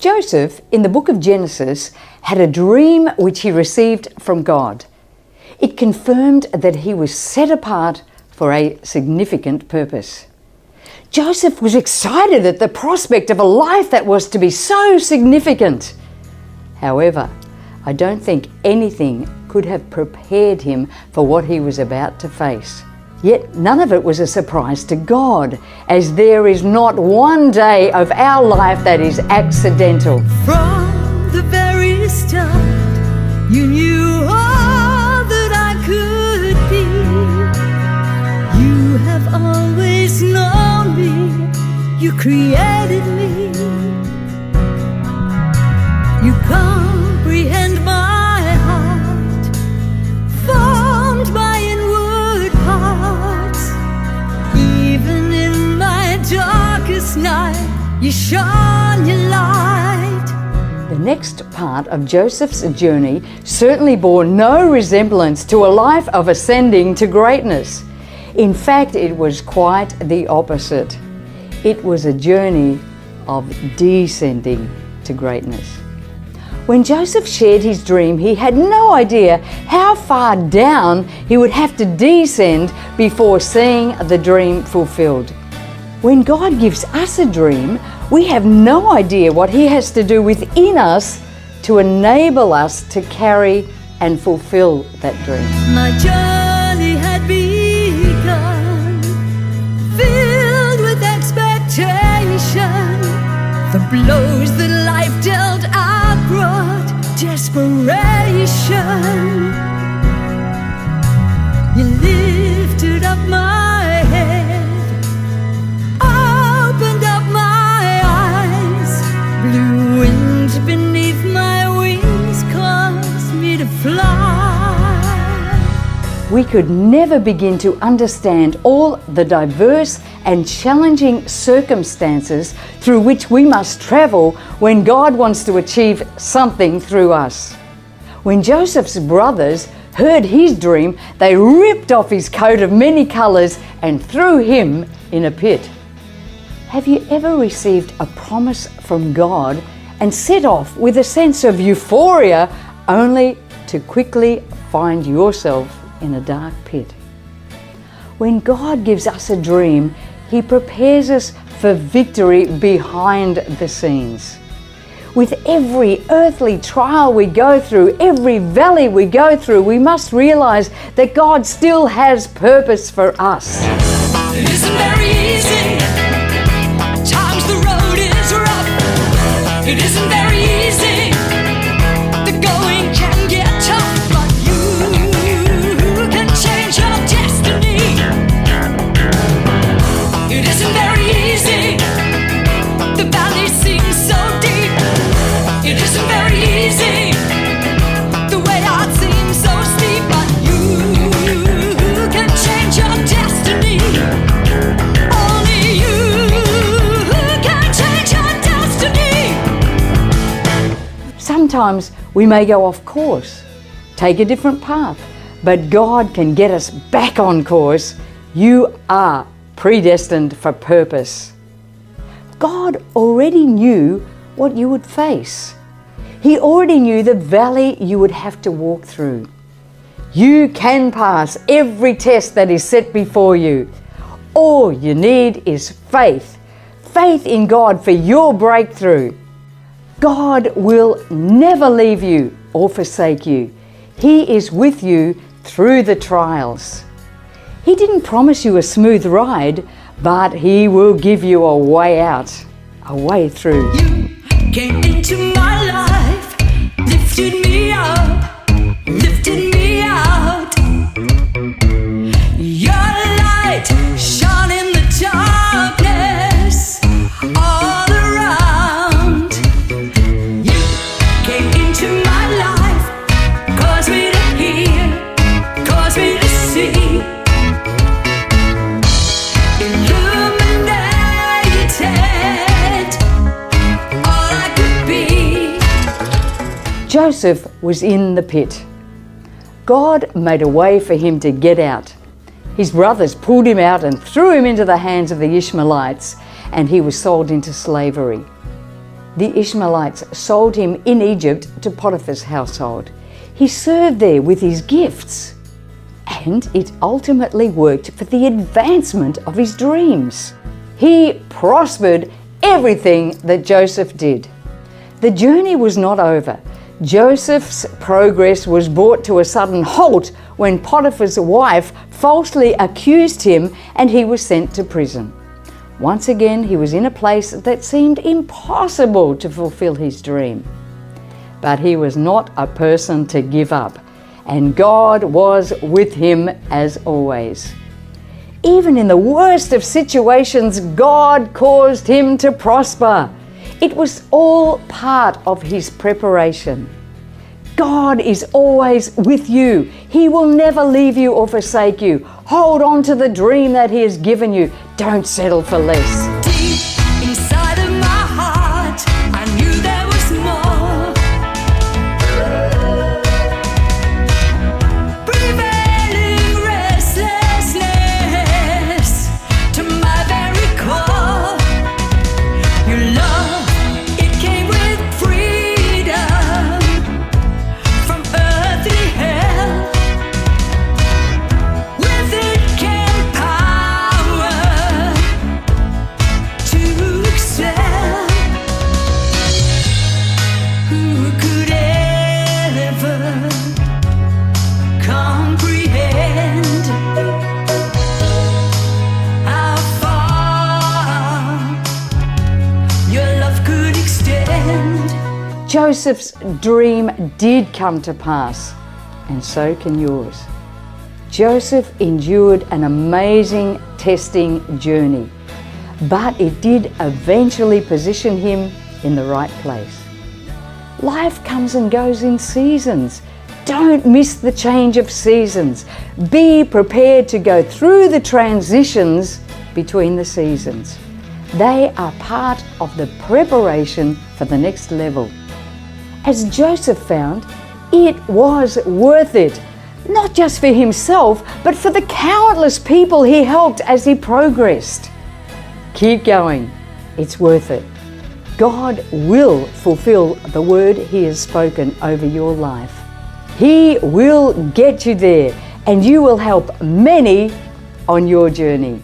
Joseph, in the book of Genesis, had a dream which he received from God. It confirmed that he was set apart for a significant purpose. Joseph was excited at the prospect of a life that was to be so significant. However, I don't think anything could have prepared him for what he was about to face. Yet none of it was a surprise to God, as there is not one day of our life that is accidental. From the very start, you knew all that I could be. You have always known me, you created me. You comprehend my heart, formed my inward parts. Even in my darkest night, you shone your light. The next part of Joseph's journey certainly bore no resemblance to a life of ascending to greatness. In fact, it was quite the opposite. It was a journey of descending to greatness. When Joseph shared his dream, he had no idea how far down he would have to descend before seeing the dream fulfilled. When God gives us a dream, we have no idea what He has to do within us to enable us to carry and fulfill that dream. My journey had begun, filled with expectation. The blows that life dealt out brought desperation. You lifted up my head, opened up my eyes. Blue wind beneath my wings caused me to fly. We could never begin to understand all the diverse and challenging circumstances through which we must travel when God wants to achieve something through us. When Joseph's brothers heard his dream, they ripped off his coat of many colors and threw him in a pit. Have you ever received a promise from God and set off with a sense of euphoria only to quickly find yourself in a dark pit? When God gives us a dream, He prepares us for victory behind the scenes. With every earthly trial we go through, every valley we go through, we must realize that God still has purpose for us. It isn't very easy. At times the road is rough. It isn't very easy. The going can get tough, but you can change your destiny. It isn't very easy. The valley seems so deep. It isn't very easy. The way out seems so steep, but you can change your destiny. Only you can change your destiny. Sometimes we may go off course, take a different path, but God can get us back on course. You are predestined for purpose. God already knew what you would face. He already knew the valley you would have to walk through. You can pass every test that is set before you. All you need is faith. Faith in God for your breakthrough. God will never leave you or forsake you. He is with you through the trials. He didn't promise you a smooth ride, but He will give you a way out, a way through. You came into my life, lifted me up, lifted me out. Your light shone in the darkness all around. You came into my life, caused me to hear, caused me to see. Joseph was in the pit. God made a way for him to get out. His brothers pulled him out and threw him into the hands of the Ishmaelites, and he was sold into slavery. The Ishmaelites sold him in Egypt to Potiphar's household. He served there with his gifts, and it ultimately worked for the advancement of his dreams. He prospered everything that Joseph did. The journey was not over. Joseph's progress was brought to a sudden halt when Potiphar's wife falsely accused him and he was sent to prison. Once again, he was in a place that seemed impossible to fulfill his dream. But he was not a person to give up, and God was with him as always. Even in the worst of situations, God caused him to prosper. It was all part of his preparation. God is always with you. He will never leave you or forsake you. Hold on to the dream that He has given you. Don't settle for less. Deep inside of my heart, I knew there was more. Prevailing restlessness to my very core. Your love, it came with freedom from earthly hell. With it came power to excel. Who could ever comprehend how far your love could extend? Joseph's dream did come to pass, and so can yours. Joseph endured an amazing testing journey, but it did eventually position him in the right place. Life comes and goes in seasons. Don't miss the change of seasons. Be prepared to go through the transitions between the seasons. They are part of the preparation for the next level. As Joseph found, it was worth it, not just for himself, but for the countless people he helped as he progressed. Keep going. It's worth it. God will fulfill the word He has spoken over your life. He will get you there, and you will help many on your journey.